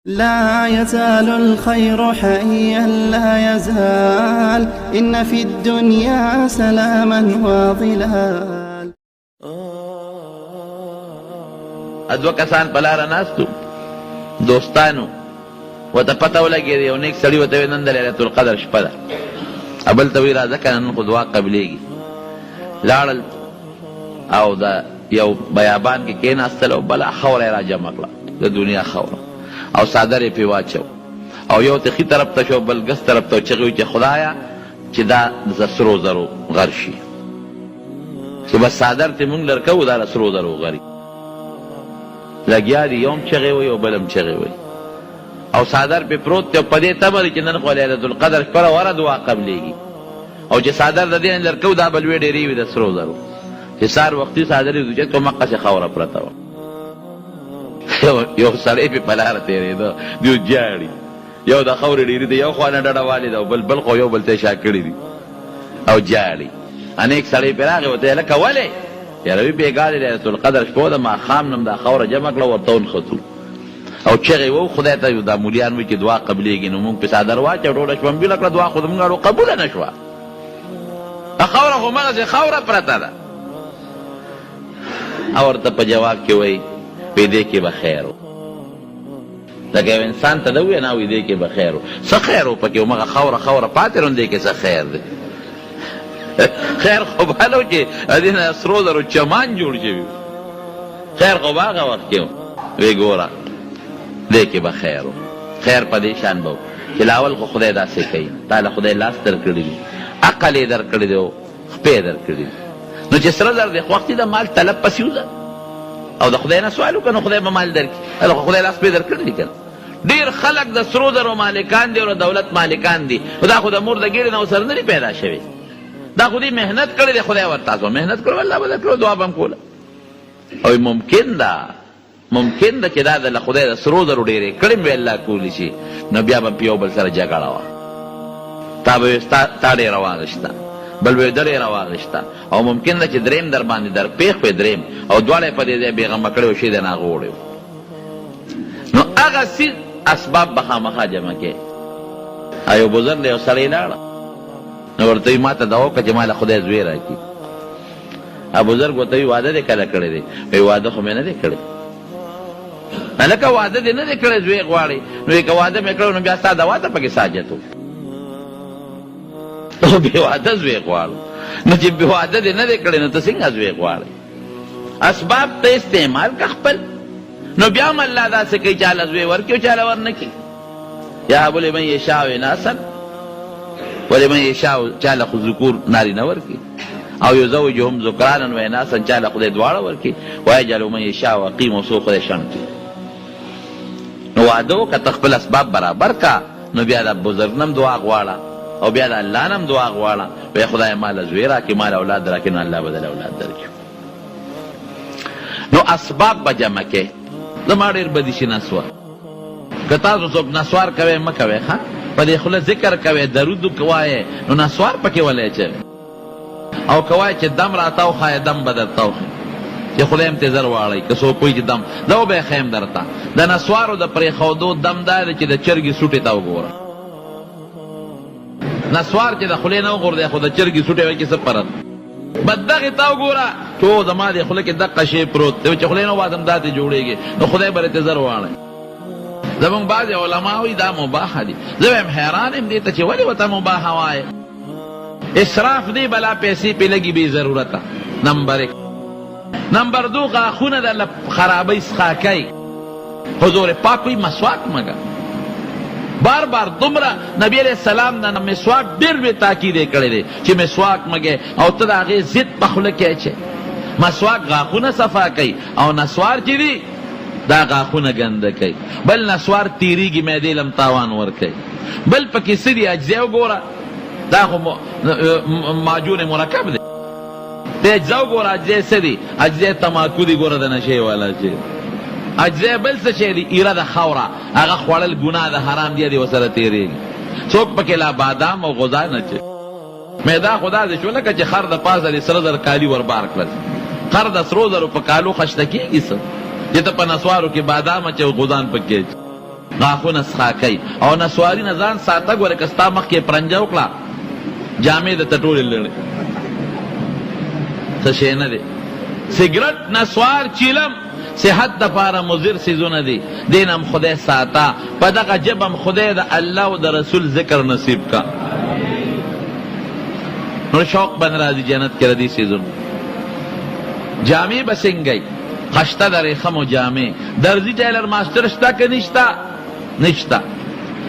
لا يزال الخير حيا لا يزال إن في الدنيا سلاما وظلال. ادو کسان پلار ناستو دوستانو وته پته ولګي یو نیک سړی وته نن د ليله القدر شپه ده ابل توی راځه کنه نن خو دعا قبلېږي لاړل او دا یو بیابان کې کېناستل او بله خوره را جمع کړه د دنیا خوره او صادر یې پې واچو او یو تخي طرف ته شو بل ګس طرف ته چغې چې خدایا چې دا د سرو زرو غر شي چې بس صادر ته مونږ لرکو دا د سرو زرو غري لګیا دي یوم چغې وي او بلم چغې وي او صادر پې پروت دی او په دې تمه دی چې نن خو لیلة القدر شپه وره دعا قبلېږي او چې صادر د دې نه لرکو دا بلوې ډېرې وي د سرو زرو چې سهار وختي صادر یې دوچت کو مقصې خوره پرته وه یو سړی پې په لاره تېرېده دیو جاړي یو د خاورې ډېرې دی یو خوا نه ډډه والې ده او بل خو یو بل ته یې شا کړي دي او جاړي انیک سړی پې راغی ورته یې لکه ولې یاره وي بېګا د لیلة القدر شپه ده ماښام نم دا خوره جمع کړه ورته ونښتو او چغې وو خدای ته دا مولیان وایي چې دعا قبلېږي نو مونږ پې صادر واچو ټوله شپه مبیله کړه دعا خو زمونږ اړو قبوله نه شوه خوره خو مغسې خوره پرته ده او ورته په جواب کې وایي وی دې کې به خیر و لکه یو انسان ته ده ووایه نه وی دې کې به خیر و څه خیر و پکې همغه خوره پاتې نو دې کې څه خیر دی خیر خو بهلو چې دې نه سرو زرو چمان جوړ شوي خیر خو به هغه وخت کې وی ګوره دې کې به خیر و خیر په دې شان به و چې لاول خو خدای داسې کوي تا له خدای لاس در کړي دي عقل یې در کړی دی او خپې در کړي دي نو چې سره زر دی خو وختي د مال طلب پسې وځه او د خدای نه سوال وکړه نو خدای به مال درکړي خو خدای لاس پې در کړی دي که ډېر خلک د سرو زرو مالکان دي او د دولت مالکان دي دا خو د مور د ګېډې نه ورسره نه دي پیدا شوي دا خو دې محنت کړی دی خدای ورته تاسو محنت کړو الله به درکړو دعا به هم کوله او ممکن ده چې دا د خدای د سرو زرو ډېرې کړې به الله کولی شي نو بیا به په یو بل سره جګړه وه تا به تا ډېره واغېسته بل به ډېره واغېسته او ممکن ده چې دریم در باندې در پېښ وي دریم او دواړه په دې ځای بېغمه کړی و شي د نه هغه وړی نو هغه سي اسباب به خامخا جمع کې او یو بزرګ دی یو سړی لاړه نو ورته وایي ما ته دعا وکړه چې ما له خدای زوی راکړي بزرګ ورته وایي واده دې کله کړی دی وایي واده خو مې نه دی کړی هلکه واده دې نه دی کړی زوی غواړي نو که واده مې کړی نو بیا ستا دوا ته پکې ساجت و او بې واده زوی غواړو نو چې بې واده دې نه دی کړی نو ته څنګه زوی غواړې اسباب ته استعمال که خپل نو بیا هم الله داسې کوي چاله زوی ورکړي او چاله ور نه کړي یهب لمن یشاء اناثا ولمن یشاء چاله خو ذکور نارینه ورکړي او یزوجهم ذکرانا و اناثا چاله خدای دواړه ورکړي ویجعل من یشاء عقیم او څوک خدای شنډ کړي نو واده وکړه ته خپل اسباب برابر کا نو بیا د بزرګ نم دعا غواړه او بیا د الله نم دعا غواړه وایي خدای ماله زوی راکړي مال اولاد راکړي نو الله به دله اولاد درکړي نو اسباب به جمع کې زما ډېر بدي شي نسوه که تاسو څوک نسوار کوئ مه کوئ ښه په دې خوله ذکر کوئ درود وایئ نو نسوار پکې ولی اچوئ او که وایئ چې دم راتاو ښایه دم به درته وښي چې خدای هم تې زر واړئ که څوک وایي چې دم دا به یې ښیم درته د نسوارو د پرېښودو دم دا دی چې د چرګې سوټې ته وګوره نسوار چې د خولې نه وغورځي خو د چرګې سوټې وایي کې څه فرق بس دغې ته وګوره چې زما دې خوله کې دقه شی پروت دی چې خولې نه وادم دا ته جوړېږي نو خدای به رېته زر واړئ زمونږ بعضې علما وایي دا مباحه دي زه وایم حیران یم دې ته چې ولې ورته مباحه وایې اسراف دی بلا پیسې پې لګي بې ضرورته نمبر 1 نمبر 2 غاښونه د خرابۍ څخه کوي حضور پاک وایي مسواک مګه بار بار دومره نبی علیہ السلام نه مسواک ډېر لوی تاکید یې کړی دی چې مسواک مګې او ته د هغې ضد په خوله کې اچې مسواک غاښونه صفا کوي او نسوار چې دي دا غاښونه ګنده کوي بل نسوار تیریږي معدې لم تاوان ورکوي بل پکې څه دي اجزا وګوره دا خو معجون مرکب دی د اجزا وګوره اجزا څه دي اجزا تماکو دي ګوره د نشې والا چې اجزا بل څه شی دي ایره د خاوره هغه خوړل ګناه د حرام دی ورسره تېرېږي څوک پکې لا بادام او غذا نه چې معده خدا دې شو لکه چې خر د پازه د سره زر کالي ور بار کړل خر د سرو زرو په کالو خشته کېږي څه چې ته په نسوارو کې بادام اچې او غذان پکې غاښونه څښاکئ او نسواري نه ځان ساته. ګوره که ستا مخکې پرنجه وکړه جامې درته ټولې لړې، څه شی نه دی. سګرټ، نسوار، چیلم صحت دپاره مضر څیزونه دي، دین هم خدای ساته. په دغه جب هم خدای د الله او د رسول ذکر نصیب کا. نو شوق بن راځي جنت کې ردي څیزونه. جامې به څنګه خشته د ریخمو جامې. درځي ټیلر ماسټر شته که نشته؟ نشته.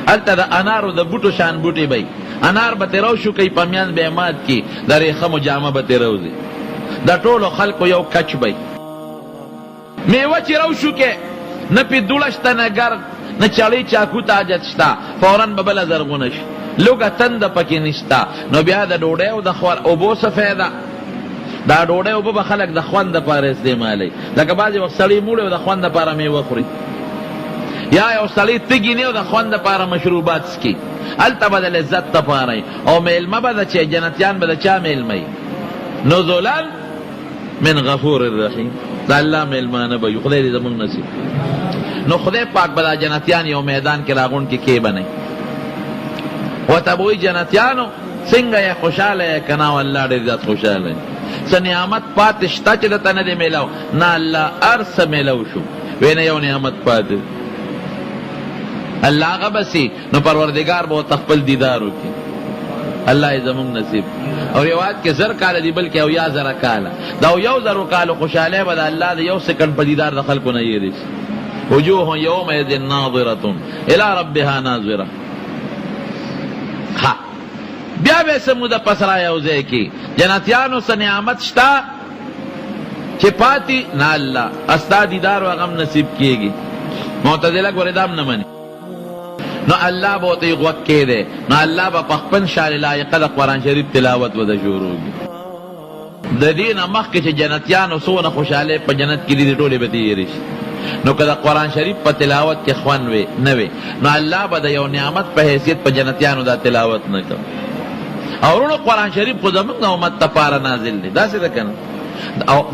هلته د انارو د بوټو شان بوټي به انار به ترې روشو کوي، په میان به یې مات کي، د ریخمو جامه به ترې روځي. د ټولو خلکو یو کچ به میوه چې روشو کې نه پې دوړه شته، نه ګرد، نه چړې چاکو ته حاجت شته، فوراً به بله زرغونه شي. لوږه تنده پکې نشته. نو بیا د ډوډۍ او د اوبو څه فایده؟ دا ډوډۍ اوبه به خلک د خوند دپاره استعمالوي. لکه بعضې وخت سړی موړی او د خوند دپاره میوه خوري، یا یو سړی تږي نه او د خوند دپاره مشروبات څکي. هلته به د لذت دپاره وي. او میلمه به د چې جنتیان به د چا میلمه وي؟ نزلا من غفور الرحیم. د الله میلمانه به وي. خدای دې زمونږ نصیب. نو خدای پاک به دا جنتیان یو میدان کې راغونډ کې کې بنئ. ورته به وایي جنتیانو څنګه یې خوشحاله یې که نه؟ والله ډېر زیات خوشحاله یې. څه نعمت پاتې شته چې درته نه دی میلاو؟ نه، الله هر څه میلاو شو. وی نه یو نعمت پاتې الله هغه بسي. نو پروردګار به ورته خپل دیدار وکړي. الله یې زمونږ نصیب. او روایت کې 1000 کاله دی بلکې او 1000 کاله. دا 1000 کالو خوشحالی به د الله د یو سکند په دیدار د خلکو نه یېرې شي. وجوه یومئذ ناظرة الی ربها ناظرة. ها بیا به څه موده پس را یو ځای کې جنتیانو څه نعمت شته چې پاتې نه؟ الله استا دیدار و غم نصیب کیږي. معتزله ګورې دا هم نه مني. نو الله به ورته غوږ کېدی. نو الله به په خپل شان لایقه د قرآن شریف تلاوت به د شروع کړي. د دې نه مخکې چې جنتیانو څونه خوشحالۍ په جنت کې دي ټولې به تېرې شي. نو که د قرآن شریف په تلاوت کې خوند وي نه وي، نو الله به د یو نعمت په حیثیت په جنتیانو دا تلاوت نه کوي. او ورونو قرآن شریف خو زمونږ امت دپاره نازل دی. داسې ده که نه؟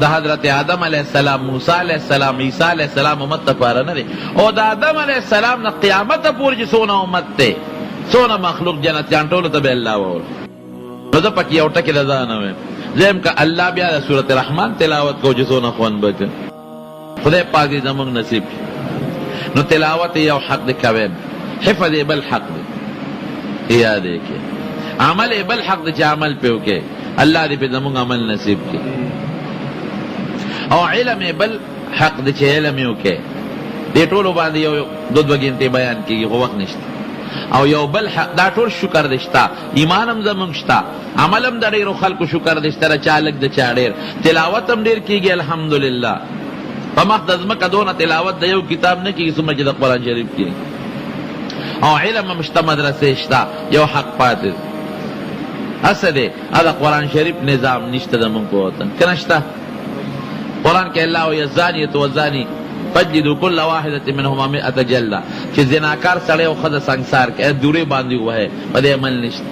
د حضرت آدم علیه السلام، موسی علیه السلام، عیسی علیه السلام امت دپاره نه دی. او د آدم علیه السلام نه قیامته پورې چې څونه امت دی، څونه مخلوق جنتیان ټولو ته به الله وول. نو زه پکې یو ټکې د ځانه وایم. زه که الله بیا د سورت رحمان تلاوت کو چې څونه خوند به کوي. خدای پاک دې زمونږ نصیب کړي. نو تلاوت یو حق دی کوی، حفظ بل حق دی. یاد یې کړې. عمل بل حق دی چې عمل پې وکړې. الله دې پې زمونږ عمل نصیب کړي. او علم بل حق دی چې علم یې وکړې. دې ټولو باندې یو 2 غنټې بیان کېږي، خو وخت نشته. او یو بل حق دا ټول شکر دی شته. ایمان هم زمونږ شته، عمل هم د ډېرو خلکو شکر دی شته، چا لږ د چا ډېر. تلاوت هم ډېر کېږي الحمدلله. په مخ د ځمکه دونه تلاوت د یو کتاب نه کېږي څومره چې د قرآن شریف کېږي. او علم هم شته، مدرسې شته. یو حق پاتې هسه دی د قرآن شریف نظام نشته زمونږ په وطن که نه شته؟ قرآن کې الله وایي الزانیة والزاني فجلدوا كل واحدة منهما 100 جلدة. چې زناکار سړی او ښځه سنګسار کوي، دورې باندې ووهئ، په دې عمل نشته.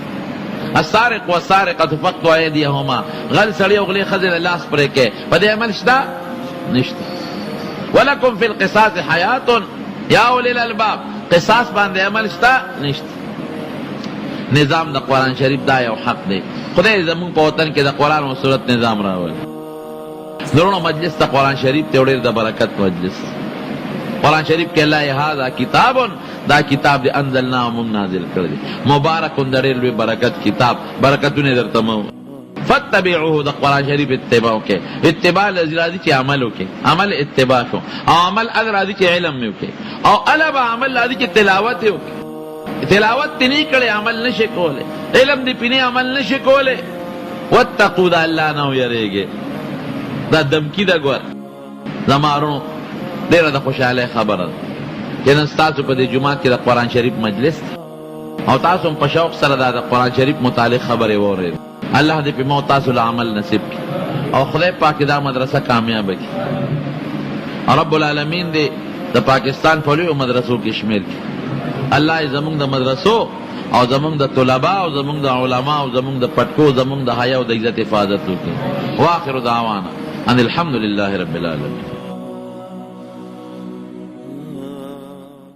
السارق والسارقة فاقطعوا أيديهما. غل سړی او غلې ښځې له لاس پرې کوي، په دې عمل شته؟ نشته. ولکم فی القصاص حیات یا اولی الالباب. قصاص باندې عمل شته؟ نشته. نظام د قرآن شریف دا یو حق دی. خدای زمونږ په وطن کې د قرآن او سنت نظام راولي. درونو مجلس د قرآن شریف ته ډېر د برکت مجلس. قرآن شریف کې الله هذا کتاب، دا کتاب دی انزلناه موږ نازل کړی دی، مبارک د ډېر لوی برکت کتاب، برکتونه درته مو. فتبعوه د قرآن شریف اتباع وکړئ. اتباع راځي چې عمل وکړئ، عمل اتباع شو. او عمل راځي چې علم مې وکړئ. او الله به عمل راځي چې تلاوت یې وکړئ. تلاوت تی نه کړې عمل نشي کولی، علم دی پینې عمل نشي کولی. واتقوا د الله نه ویریږئ. دا دمکی ده. ګور زما ورونو ډېره د خوشحالۍ خبره ده چې نن ستاسو په دې جومات کې د قرآن شریف مجلس دی او تاسو هم په شوق سره د قرآن شریف متعلق خبرې واورئ. الله دې په مو تاسو له عمل نصیب کړي او خدای پاک دا مدرسه کامیابه کړي. رب العالمین دې د پاکستان په لویو مدرسو کې شمیل کړي. الله یې زمونږ د مدرسو او زمونږ د طلبا او زمونږ د علما او زمونږ د پټکو زمونږ د حیا او د عزت حفاظت وکړي. واخر دعوانا ان الحمد لله رب العالمین.